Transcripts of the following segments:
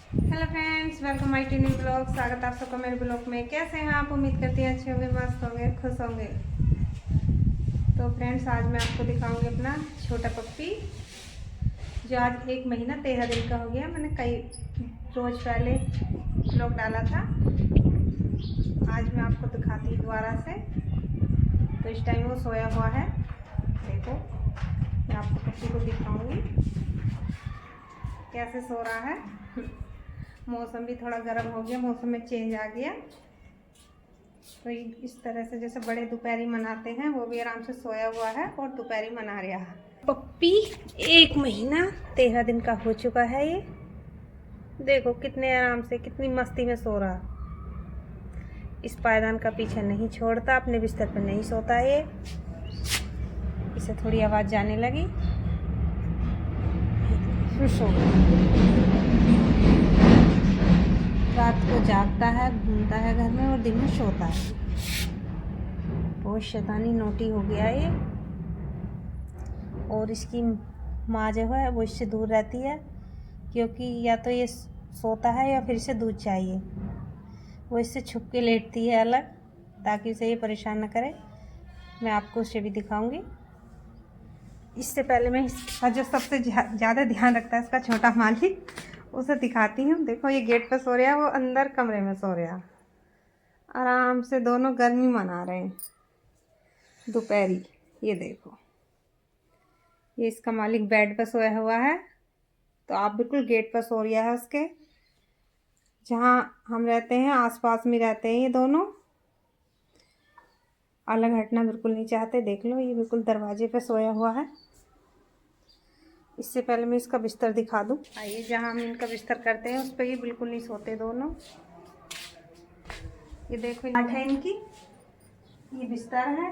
Hello friends, welcome my to new blog. स्वागत है आप सबका मेरे ब्लॉग में। कैसे हैं आप? उम्मीद करती हैं अच्छे होंगे, मस्त होंगे, खुश होंगे। तो फ्रेंड्स, आज मैं आपको दिखाऊंगी अपना छोटा पप्पी जो आज 1 महीना 13 दिन का हो गया। मैंने कई रोज पहले ब्लॉग डाला था। आज मैं आपको दिखाती हूँ दोबारा से। तो इस टाइम वो सोया हुआ है। देखो, मैं आपको पप्पी को दिखाऊंगी कैसे सो रहा है। मौसम भी थोड़ा गर्म हो गया, मौसम में चेंज आ गया। तो इस तरह से जैसे बड़े दोपहरी मनाते हैं, वो भी आराम से सोया हुआ है और दोपहरी मना रहा है। पप्पी 1 महीना 13 दिन का हो चुका है। ये देखो कितने आराम से, कितनी मस्ती में सो रहा। इस पायदान का पीछा नहीं छोड़ता, अपने बिस्तर पर नहीं सोता है ये। इसे थोड़ी आवाज़ जाने लगी, फिर सो गया। रात को जागता है, घूमता है घर में, और दिन में सोता है। बहुत शैतानी नोटी हो गया है ये। और इसकी माँ जो है वो इससे दूर रहती है, क्योंकि या तो ये सोता है या फिर इसे दूध चाहिए। वो इससे छुप के लेटती है अलग, ताकि उसे ये परेशान न करे। मैं आपको उसे भी दिखाऊंगी। इससे पहले मैं इसका जो सबसे ज़्यादा ध्यान रखता है, इसका छोटा मालिक, उसे दिखाती हूँ। देखो, ये गेट पर सो रहा है, वो अंदर कमरे में सो रहा। आराम से दोनों गर्मी मना रहे हैं दोपहरी। ये देखो, ये इसका मालिक बेड पर सोया हुआ है, तो आप बिल्कुल गेट पर सो रहा है। उसके जहाँ हम रहते हैं आसपास में रहते हैं, ये दोनों अलग हटना बिल्कुल नहीं चाहते। देख लो, ये बिल्कुल दरवाजे पे सोया हुआ है। इससे पहले मैं इसका बिस्तर दिखा दूँ। आइए, जहाँ हम इनका बिस्तर करते हैं उस पर ये बिल्कुल नहीं सोते दोनों। ये देखो, खाट है इनकी, ये बिस्तर है।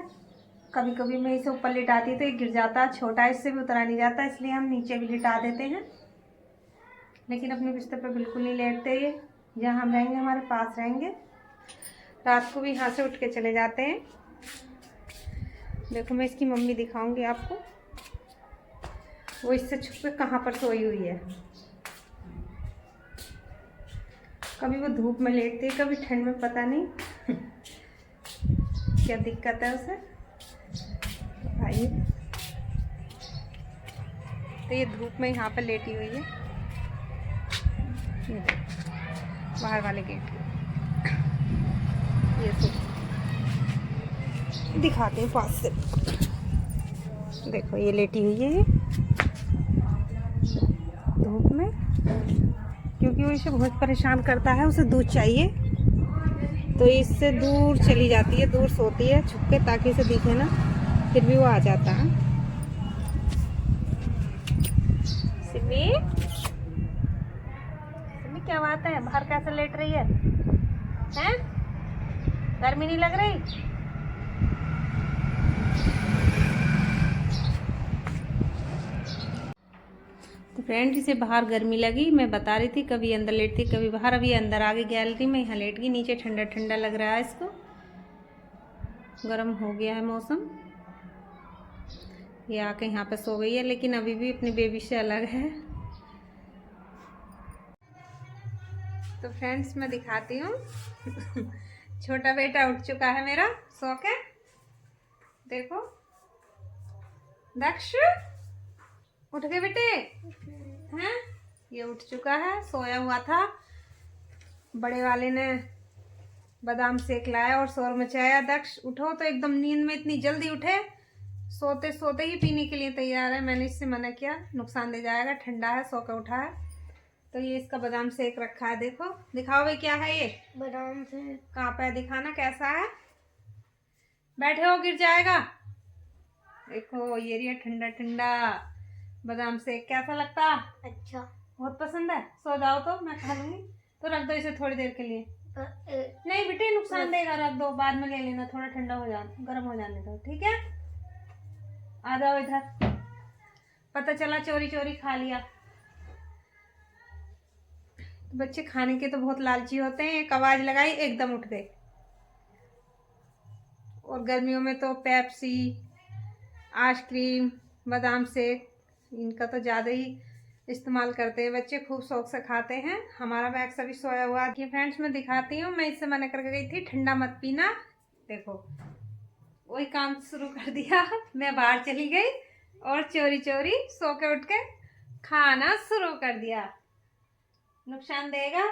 कभी कभी मैं इसे ऊपर लिटाती तो ये गिर जाता, छोटा इससे भी उतरा नहीं जाता, इसलिए हम नीचे भी लिटा देते हैं। लेकिन अपने बिस्तर पर बिल्कुल नहीं लेटते ये। जहाँ हम रहेंगे हमारे पास रहेंगे। रात को भी यहाँ से उठ के चले जाते हैं। देखो, मैं इसकी मम्मी दिखाऊंगी आपको, वो इससे छुप के कहाँ पर सोई हुई है। कभी वो धूप में लेटती है, कभी ठंड में, पता नहीं क्या दिक्कत है उसे। आइए, तो ये धूप में यहाँ पर लेटी हुई है। ये देखो, बाहर वाले गेट, ये सो दिखाते हैं पास से। देखो, ये लेटी हुई है ये धूप में, क्योंकि वो इसे बहुत परेशान करता है। उसे दूध चाहिए, तो इससे दूर चली जाती है, दूर सोती है छुप के, ताकि इसे दिखे ना। फिर भी वो आ जाता है। सिमी, सिमी क्या बात है? बाहर कैसे लेट रही है? हैं? गर्मी नहीं लग रही? तो फ्रेंड, इसे बाहर गर्मी लगी, मैं बता रही थी, कभी अंदर लेटती कभी बाहर। अभी अंदर आ गई गैलरी में, यहाँ लेट गई। नीचे ठंडा ठंडा लग रहा है इसको, गर्म हो गया है मौसम। ये आके यहाँ पे सो गई है, लेकिन अभी भी अपनी बेबी से अलग है। तो फ्रेंड्स, मैं दिखाती हूँ। छोटा बेटा उठ चुका है मेरा सो के। देखो, दक्ष उठ गए बेटे हैं? ये उठ चुका है, सोया हुआ था। बड़े वाले ने बादाम सेक लाया और शोर मचाया। दक्ष उठो, तो एकदम नींद में इतनी जल्दी उठे, सोते सोते ही पीने के लिए तैयार है। मैंने इससे मना किया, नुकसान दे जाएगा, ठंडा है, सो कर उठा है। तो ये इसका बादाम सेक रखा है। देखो, दिखाओ भाई, क्या है ये बादाम सेक? कहाँ पे है? दिखाना कैसा है। बैठे हो, गिर जाएगा। देखो, ये रही ठंडा ठंडा बादाम सेक। कैसा लगता? अच्छा, बहुत पसंद है। सो जाओ, तो मैं खा लूंगी। तो रख दो इसे थोड़ी देर के लिए। नहीं बेटे, नुकसान देगा, रख दो, बाद में ले लेना, थोड़ा ठंडा हो जाने, गर्म हो जाने दो, ठीक है? आ जाओ इधर। पता चला चोरी चोरी खा लिया। तो बच्चे खाने के तो बहुत लालची होते हैं। एक आवाज लगाई, एकदम उठ गए। और गर्मियों में तो पेप्सी, आइसक्रीम, बादाम शेक, इनका तो ज़्यादा ही इस्तेमाल करते हैं बच्चे, खूब शौक से खाते हैं। हमारा मैक्स अभी सोया हुआ है। फ्रेंड्स मैं दिखाती हूँ, मैं इससे मना करके गई थी ठंडा मत पीना, देखो वही काम शुरू कर दिया। मैं बाहर चली गई और चोरी चोरी सो के उठ के खाना शुरू कर दिया। नुकसान देगा,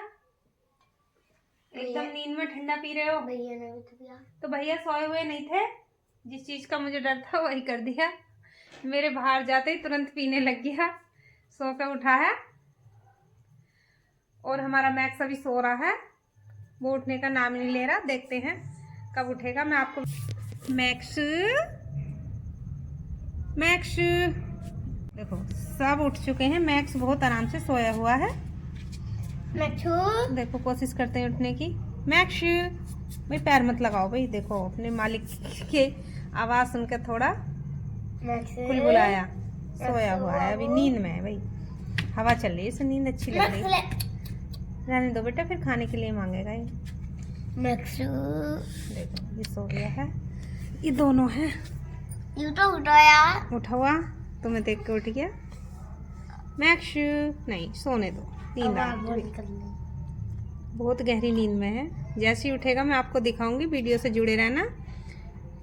एकदम नींद में ठंडा पी रहे हो। भैया ने भी तो पिया। तो भैया सोए हुए नहीं थे, जिस चीज का मुझे डर था वही कर दिया। मेरे बाहर जाते ही तुरंत पीने लग गया, सो के उठा है। और हमारा मैक्स अभी सो रहा है, वो उठने का नाम नहीं ले रहा। देखते हैं कब उठेगा। मैं आपको मैक्स मैक्स देखो सब उठ चुके हैं। मैक्स बहुत आराम से सोया हुआ है। देखो कोशिश करते हैं उठने की। मैक्स भाई पैर मत लगाओ भाई, देखो अपने मालिक के आवाज सुनकर थोड़ा कुल बुलाया। सोया हुआ है अभी, नींद में है भाई, हवा चल रही है, इसे नींद अच्छी लग रही है। रहने दो बेटा, फिर खाने के लिए मांगेगा ये। देखो ये सो गया है, ये दोनों है। यू तो उठाया, उठा हुआ तुम्हें देख के उठ गया। मैक्स नहीं, सोने दो, नींद आ गई, बहुत गहरी नींद में है। जैसे ही उठेगा मैं आपको दिखाऊंगी, वीडियो से जुड़े रहना।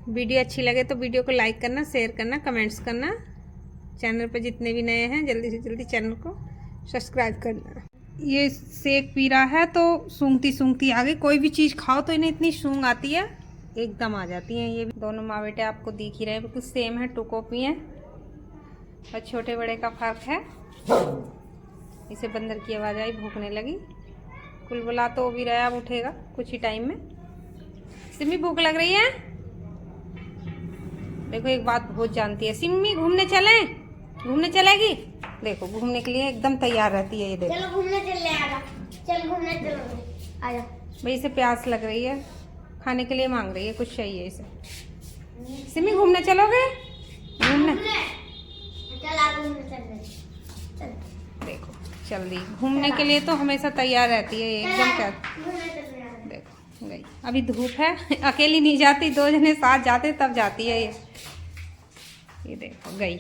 वीडियो अच्छी लगे तो वीडियो को लाइक करना, शेयर करना, कमेंट्स करना। चैनल पर जितने भी नए हैं जल्दी से जल्दी चैनल को सब्सक्राइब करना। ये सेक पी रहा है तो सूंघती सूंघती आ गई। कोई भी चीज़ खाओ तो इन्हें इतनी सूंघ आती है, एकदम आ जाती हैं। ये भी दोनों माँ बेटे आपको दिख ही रहे हैं, बिल्कुल सेम है, टू कॉपी हैं, और छोटे बड़े का फर्क है। इसे बंदर की आवाज़ आई, भूखने लगी, कुल बुला तो भी रहा, अब उठेगा कुछ ही टाइम में। सिम्मी भूख लग रही है। देखो एक बात बहुत जानती है सिम्मी, घूमने चलें, घूमने चलेगी। देखो घूमने के लिए एकदम तैयार रहती है ये। देखो चलो घूमने चले, आजा चल घूमने चलो, आजा भाई। इसे प्यास लग रही है, खाने के लिए मांग रही है, कुछ चाहिए इसे। सिम्मी घूमने चलोगे? घूमने चल। देखो चल रही घूमने के लिए, तो हमेशा तैयार रहती है एकदम। क्या देखो गई, अभी धूप है, अकेली नहीं जाती, दो जने साथ जाते तब जाती है ये। देखो गई।